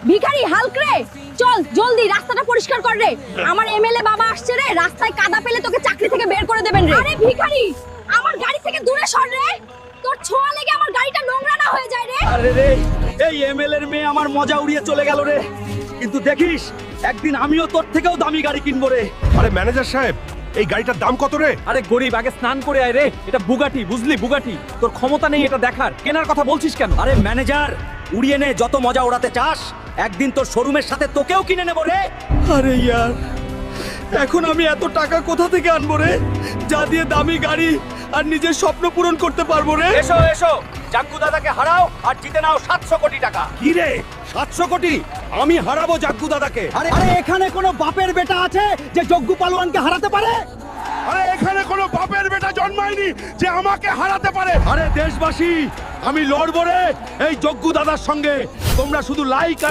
ভিখারি হাল্ক রে, চল জলদি রাস্তাটা পরিষ্কার কর রে। আমার এমএলএ বাবা আসছে রে, রাস্তায় কাদা পেলে তোকে চাকরি থেকে বের করে দেবেন রে। আরে ভিখারি, আমার গাড়ি থেকে দূরে সর রে, তোর ছোঁয়া লেগে আমার গাড়িটা নোংরা না হয়ে যায় রে। আরে রে, এই এমএলএ এর মেয়ে আমার মজা উড়িয়ে চলে গেল রে। কিন্তু দেখিস, একদিন আমিও তোর থেকেও দামি গাড়ি কিনবো রে। আরে ম্যানেজার সাহেব, এই গাড়িটার দাম কত রে? আরে গরিব, আগে স্নান করে আয় রে। এটা বুগাটি, বুঝলি? বুগাটি। তোর ক্ষমতা নেই এটা দেখার, কেনার কথা বলছিস কেন? আরে ম্যানেজার, উড়িয়ে নে, যত মজা ওড়াতে চাস। একদিন তোর শোরুমের সাথে তোকেও কিনে নেবো রে। আরে ইয়ার, এখন আমি এত টাকা কোথা থেকে আনবো রে, যা দিয়ে দামি গাড়ি আর নিজের স্বপ্ন পূরণ করতে পারবো রে? এসো এসো, জাগ্গু দাদাকে হারাও আর জিতে নাও 700 কোটি টাকা। কি রে, 700 কোটি? আমি হারাবো জাগ্গু দাদাকে। আরে আরে, এখানে কোনো বাপের বেটা আছে যে জগ্গু পালোয়ানকে হারাতে পারে? আরে এখানে কোনো বাপের বেটা জন্মায়নি যে আমাকে হারাতে পারে। আরে দেশবাসী, আমি লড়বো রে এই জগ্গু দাদার সঙ্গে। তোমরা শুধু লাইক আর